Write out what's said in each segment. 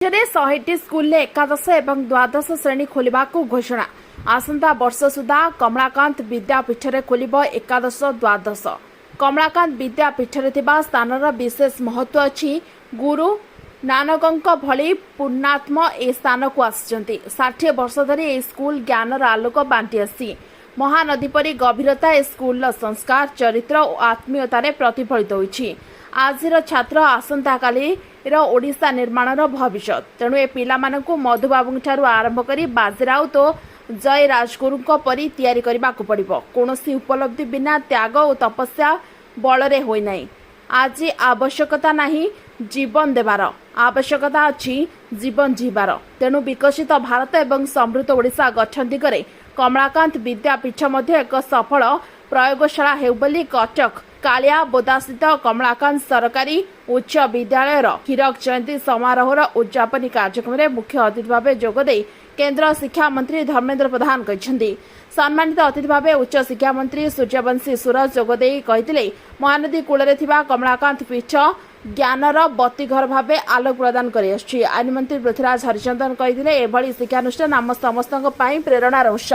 राज्य में 100टी स्कूल एकादश एवं द्वादश श्रेणी खोलने घोषणा आसंता वर्ष सुधा कमलाकांत विद्यापीठ में खोल एकादश द्वादश कमलाकांत विद्यापीठ में स्थान विशेष महत्व अच्छी गुरु नानक भली पुण्यात्म ए स्थान को आसी 60 वर्ष धरी ए स्कूल ज्ञानर आलोक बांटी आसी महानदी परी गभीरता ए स्कूल संस्कार चरित्र और आत्मीयतार प्रतिफलित होइछि। आजिर छात्र आसंता काली ओडिशा निर्माणर भविष्य तेणु ए पिलामानंकु मधुबाबू ठारू आरंभ करी बाजीराउत तो जय राजगुरुंक परी तैयारी करबाकू पड़िबो। कोनोसी उपलब्धि बिना त्याग और तपस्या बलरे होई नाही। आज आवश्यकता नहीं जीवन देवार आवश्यकता अच्छी जीवन जीवार तेणु विकसित भारत एवं समृद्ध ओडिशा गठन दिगरे कमलाकांत विद्यापीठ मध्य एक सफल प्रयोगशाला हेउ बोली कटक कालिया बोदास्थित कमलाकांत सरकारी उच्च विद्यालय हीरक जयंती समारोह उद्यापनी कार्यक्रम में मुख्य अतिथि भाव जोगदे केन्द्र शिक्षा मंत्री धर्मेन्द्र प्रधान कहते सम्मानित अतिथि भाव उच्च शिक्षा मंत्री सूर्यवंशी सूरज जोगदे कहते महानदी कूल कमलाकांत पीठ ज्ञानर बत्तीघर भाव आलोक प्रदान कर आईन मंत्री पृथ्वीराज हरिचंदन कहते एभली शिक्षानुष्ठान आम समस्त प्रेरणार उत्स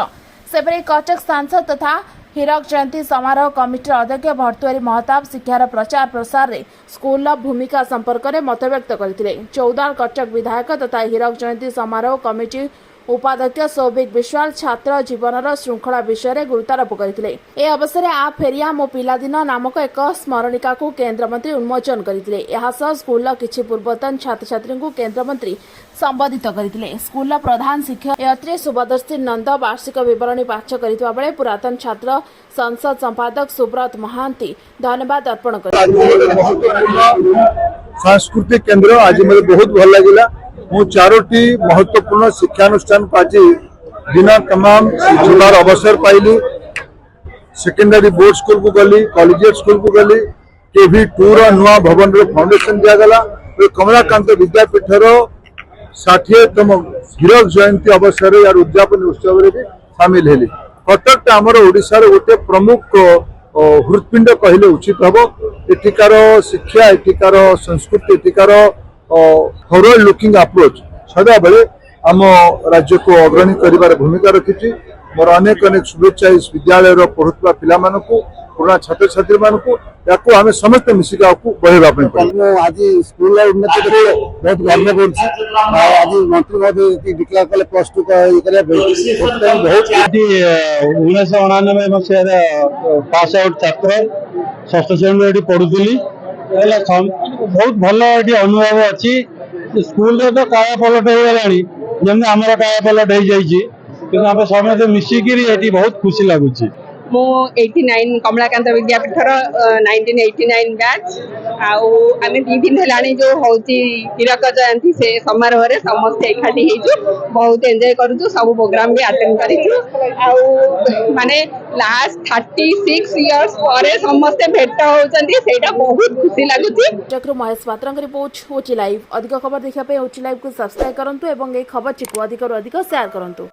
सेपरी कटक सांसद तथा हीरक जयंती समारोह कमिटी अध्यक्ष भर्तुआरी महताब शिक्षार प्रचार प्रसार में स्कूल भूमिका संपर्क में मत व्यक्त करते चौदार कटक विधायक तथा हीरक जयंती समारोह कमिटी उपाध्यक्ष सौभिक विश्वाल छात्र जीवनर श्रृंखला विषय में गुरुत्वारोप करते ए अवसर में आ फेरिया मो पिलादिन नामक एक स्मरणिका को केन्द्रमंत्री उन्मोचन करते स्कूल किछि पूर्वतन छात्र छात्री को केन्द्रमंत्री संबोधित करते स्कूल प्रधान शिक्षयत्री सुभदर्शी नंद वार्षिक विवरणी पाठ करथिबा बेले पुरातन छात्र संसद संपादक सुब्रत महांती धन्यवाद अर्पण करते सांस्कृतिक केन्द्र आज मुझे बहुत भल लगे मु चारोटी महत्वपूर्ण शिक्षानुष्ठान को आज दिन तमाम शिक्षार अवसर पाइली। सेकेंडरी बोर्ड स्कूल को गली कॉलेजिएट स्कूल को गली केवी टूर नुआ भवन फाउंडेशन दिगला कमलाकांत विद्यापीठ 60तम हीरक जयंती अवसर यार उद्यापन उत्सव भी सामिल हेली। कटक आमर ओडिशार गोटे प्रमुख हृत्पिंड कहले उचित हम। एଠିକାର शिक्षा एଠିକାର संस्कृति एଠିକାର फॉरवर्ड लुकिंग अप्रोच सदा बेले आम राज्य को अग्रणी कर भूमिका रखी। मोर अनेक अनेक शुभेच्छा इस विद्यालय पढ़ुवा पिला पुराना छात्र छात्री मानक आम समस्त मिसिका बढ़ेगा आज स्कूल उन्नति बहुत गर्व कर मंत्री भाई डिक्लेयर कले +2 बहुत 1999 मसीह पास आउट छात्र षष्ठ श्रेणी पढ़ुली बहुत भल ये अनुभव अच्छी। स्कूल तो काया पलट हो गलानी जमी आम काया पलट हो जाए आम समस्त मिसिकी बहुत खुशी लगुच। मु 89 कमलाकांत विद्यापीठर 1989 बैच आम 2 दिन है जो हूँ हीरक जयंती से समारोह रे समस्त एकाठी बहुत एंजॉय करूँ सब प्रोग्राम भी अटेंड करूँ माने लास्ट 36 इयर्स पर समस्त भेट होती बहुत खुशी लगुच। महेश पात्र रिपोर्ट ओची लाइव अधिक खबर देखा ओची लाइव को सब्सक्राइब करूँ और खबर को अधिक शेयर करूँ।